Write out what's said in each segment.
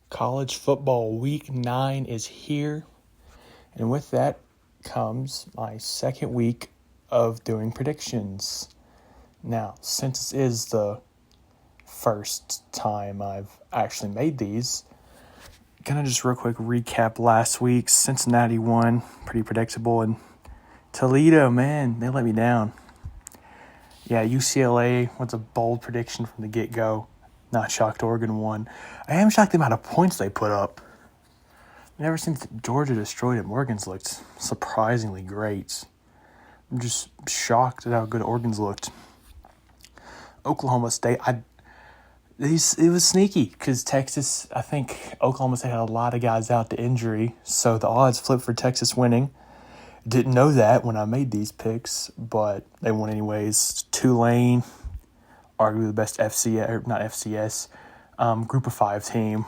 College football week 9 is here, and with that comes my second week of doing predictions. Now, since this is the first time I've actually made these, gonna just real quick recap last week. Cincinnati won, pretty predictable, and Toledo, man, they let me down. Yeah, UCLA was a bold prediction from the get-go. Not shocked Oregon won. I am shocked the amount of points they put up. Ever since Georgia destroyed them, Oregon's looked surprisingly great. I'm just shocked at how good Oregon's looked. Oklahoma State, it was sneaky because Texas, I think Oklahoma State had a lot of guys out to injury, so the odds flipped for Texas winning. Didn't know that when I made these picks, but they won anyways. Tulane, arguably the best group of 5 team.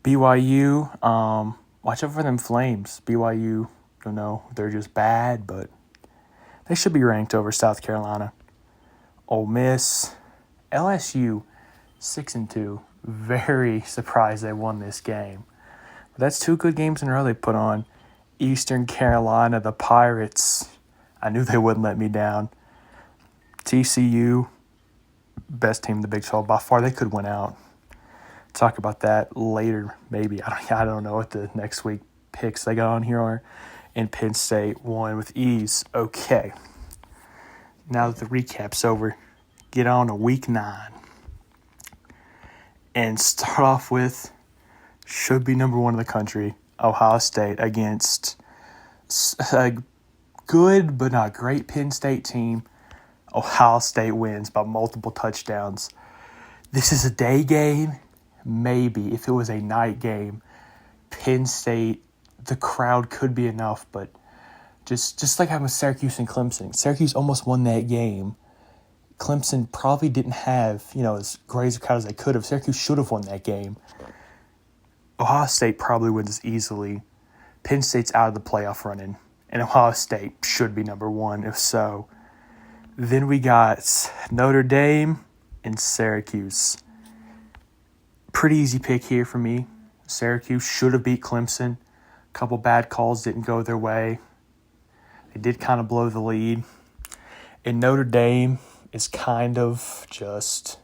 BYU, watch out for them Flames. BYU, don't know, they're just bad, but they should be ranked over South Carolina. Ole Miss, LSU, 6-2. Very surprised they won this game. But that's 2 good games in a row they put on. Eastern Carolina, the Pirates, I knew they wouldn't let me down. TCU, best team in the Big 12 by far. They could win out. Talk about that later, maybe. I don't know what the next week picks they got on here are. And Penn State won with ease. Okay. Now that the recap's over, get on to week 9. And start off with, should be number 1 in the country, Ohio State against a good but not great Penn State team. Ohio State wins by multiple touchdowns. This is a day game. Maybe if it was a night game, Penn State, the crowd could be enough, but just like having Syracuse and Clemson. Syracuse almost won that game. Clemson probably didn't have, as great a crowd as they could have. Syracuse should have won that game. Ohio State probably wins easily. Penn State's out of the playoff running, and Ohio State should be number 1 if so. Then we got Notre Dame and Syracuse. Pretty easy pick here for me. Syracuse should have beat Clemson. A couple bad calls didn't go their way. They did kind of blow the lead. And Notre Dame is kind of just...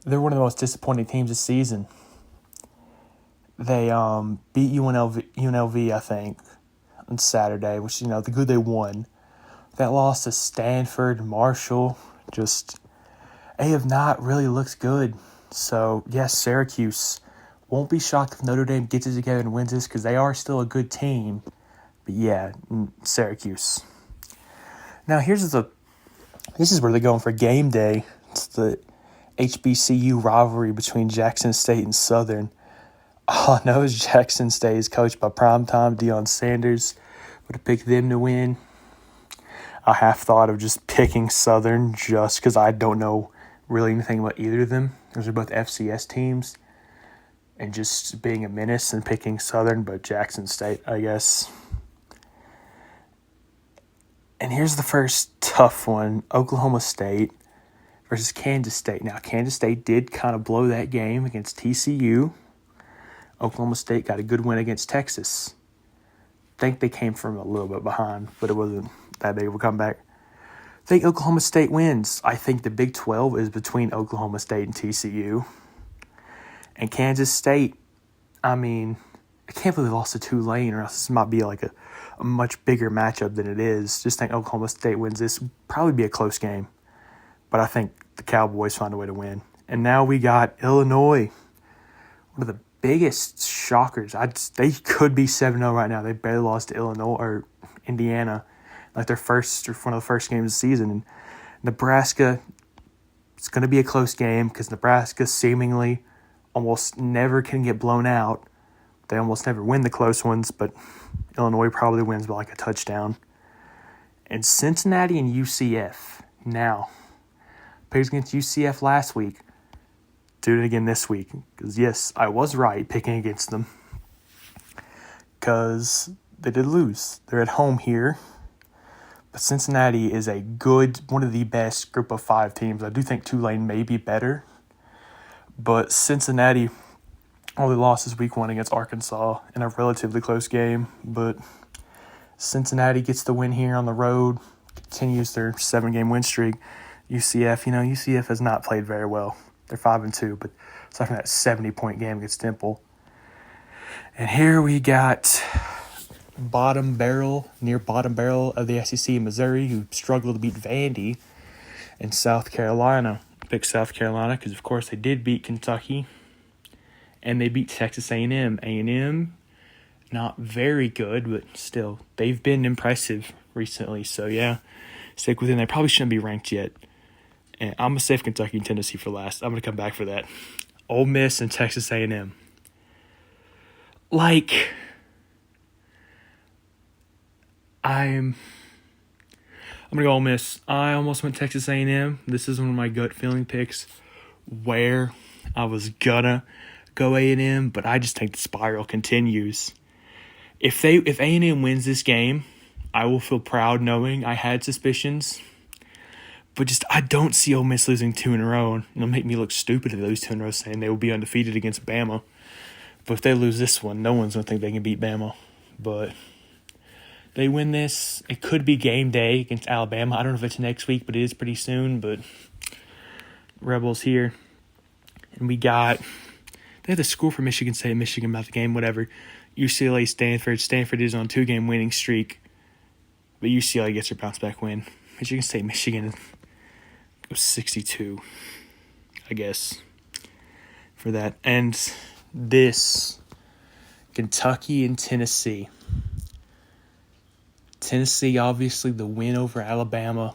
they're one of the most disappointing teams this season. They beat UNLV, I think, on Saturday, which, the good they won. That loss to Stanford, Marshall, they have not really looked good. So, yes, Syracuse. Won't be shocked if Notre Dame gets it together and wins this because they are still a good team. But, yeah, Syracuse. Now, this is where they're going for game day. It's the HBCU rivalry between Jackson State and Southern. All I know is Jackson State is coached by primetime Deion Sanders. Would have picked them to win. I have thought of just picking Southern just because I don't know really anything about either of them. Those are both FCS teams. And just being a menace and picking Southern, but Jackson State, I guess. And here's the first tough one. Oklahoma State versus Kansas State. Now, Kansas State did kind of blow that game against TCU. Oklahoma State got a good win against Texas. I think they came from a little bit behind, but it wasn't that big of a comeback. I think Oklahoma State wins. I think the Big 12 is between Oklahoma State and TCU. And Kansas State, I can't believe they lost to Tulane, or else this might be like a much bigger matchup than it is. Just think Oklahoma State wins this. Probably be a close game. But I think the Cowboys find a way to win. And now we got Illinois. One of the biggest shockers. They could be 7-0 right now. They barely lost to Illinois or Indiana, like one of the first games of the season. And Nebraska, it's going to be a close game because Nebraska seemingly almost never can get blown out. They almost never win the close ones, but Illinois probably wins by like a touchdown. And Cincinnati and UCF. Now, picked against UCF last week. Do it again this week. Because, yes, I was right picking against them. Because they did lose. They're at home here. But Cincinnati is one of the best group of 5 teams. I do think Tulane may be better. But Cincinnati Only lost is week 1 against Arkansas in a relatively close game, but Cincinnati gets the win here on the road, continues their 7-game win streak. UCF has not played very well. They're 5-2, but aside from that 70-point game against Temple. And here we got near bottom barrel of the SEC, Missouri, who struggled to beat Vandy in South Carolina. Pick South Carolina because, of course, they did beat Kentucky, and they beat Texas A&M. A&M, not very good, but still, they've been impressive recently. So, yeah, stick with them. They probably shouldn't be ranked yet. And I'm going to save Kentucky and Tennessee for last. I'm going to come back for that. Ole Miss and Texas A&M. I'm going to go Ole Miss. I almost went Texas A&M. This is one of my gut feeling picks where I was going to go A&M, but I just think the spiral continues. If A&M wins this game, I will feel proud knowing I had suspicions. But I don't see Ole Miss losing 2 in a row. And it'll make me look stupid if they lose 2 in a row saying they will be undefeated against Bama. But if they lose this one, no one's going to think they can beat Bama. But they win this. It could be game day against Alabama. I don't know if it's next week, but it is pretty soon. But Rebels here. And we got, they have the score for Michigan State, Michigan about the game, whatever. UCLA, Stanford. Stanford is on 2-game winning streak. But UCLA gets their bounce-back win. Michigan State, Michigan goes 62, I guess, for that. And this, Kentucky and Tennessee. Tennessee, obviously, the win over Alabama.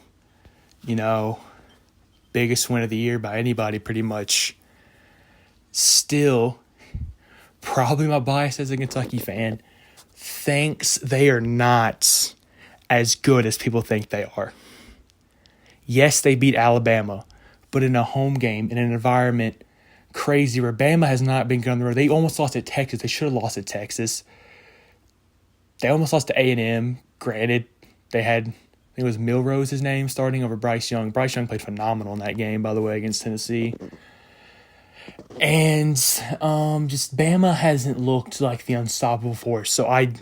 Biggest win of the year by anybody, pretty much. Still, probably my bias as a Kentucky fan, thinks they are not as good as people think they are. Yes, they beat Alabama, but in a home game, in an environment crazy where Bama has not been good on the road. They almost lost at Texas. They should have lost at Texas. They almost lost to A&M. Granted, they had, I think it was Milrose, his name, starting over Bryce Young. Bryce Young played phenomenal in that game, by the way, against Tennessee. And just Bama hasn't looked like the unstoppable force. So I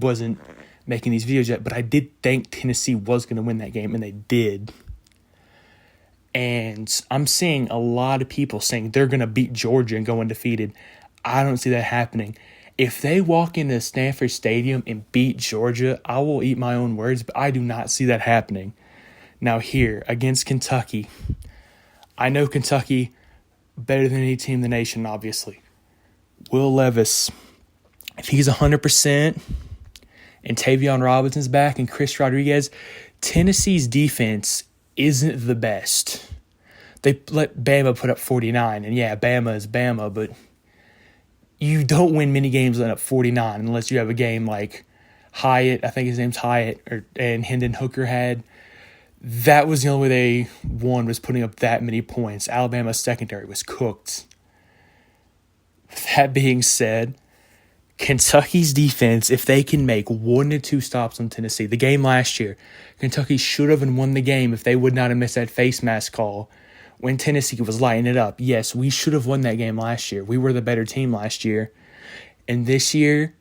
wasn't making these videos yet, but I did think Tennessee was going to win that game, and they did. And I'm seeing a lot of people saying they're going to beat Georgia and go undefeated. I don't see that happening. If they walk into Stanford Stadium and beat Georgia, I will eat my own words, but I do not see that happening. Now here, against Kentucky, I know Kentucky better than any team in the nation, obviously. Will Levis, if he's 100% and Tavion Robinson's back and Chris Rodriguez, Tennessee's defense isn't the best. They let Bama put up 49, and yeah, Bama is Bama, but you don't win many games letting up 49 unless you have a game like Hyatt, I think his name's Hyatt, and Hendon Hooker had. That was the only way they won, was putting up that many points. Alabama's secondary was cooked. That being said, Kentucky's defense, if they can make 1 to 2 stops on Tennessee, the game last year, Kentucky should have and won the game if they would not have missed that face mask call when Tennessee was lighting it up. Yes, we should have won that game last year. We were the better team last year. And this year,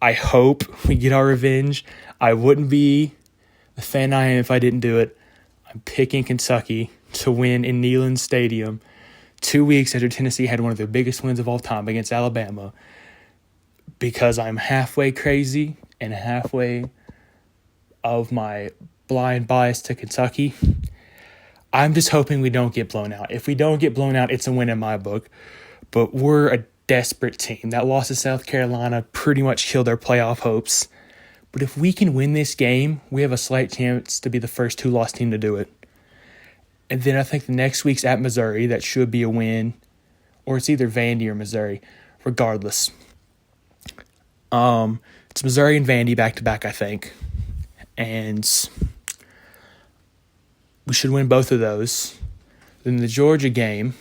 I hope we get our revenge. I wouldn't be the fan I am if I didn't do it. I'm picking Kentucky to win in Neyland Stadium 2 weeks after Tennessee had one of their biggest wins of all time against Alabama, because I'm halfway crazy and halfway of my blind bias to Kentucky. I'm just hoping we don't get blown out. If we don't get blown out, it's a win in my book. But we're a desperate team. That loss to South Carolina pretty much killed our playoff hopes. But if we can win this game, we have a slight chance to be the first 2-loss team to do it. And then I think the next week's at Missouri. That should be a win. Or it's either Vandy or Missouri. Regardless. It's Missouri and Vandy back-to-back, I think. And we should win both of those. Then the Georgia game,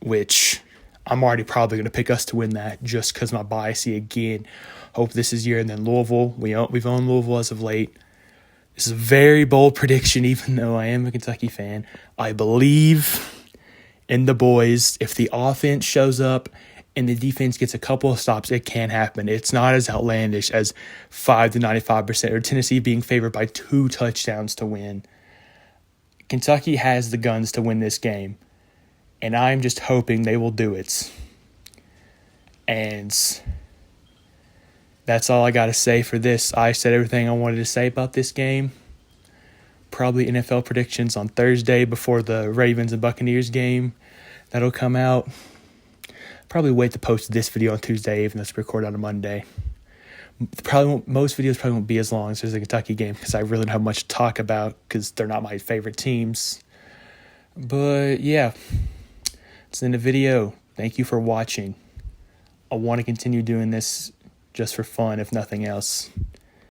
which I'm already probably going to pick us to win that just because my biasy again. Hope this is year. And then Louisville. We've owned Louisville as of late. This is a very bold prediction, even though I am a Kentucky fan. I believe in the boys. If the offense shows up and the defense gets a couple of stops, it can happen. It's not as outlandish as 5 to 95% or Tennessee being favored by 2 touchdowns to win. Kentucky has the guns to win this game, and I'm just hoping they will do it. And that's all I got to say for this. I said everything I wanted to say about this game. Probably NFL predictions on Thursday before the Ravens and Buccaneers game. That'll come out. Probably wait to post this video on Tuesday, even though it's recorded on a Monday. Most videos probably won't be as long as there's a Kentucky game because I really don't have much to talk about because they're not my favorite teams. But yeah, it's the end of the video. Thank you for watching. I want to continue doing this just for fun, if nothing else.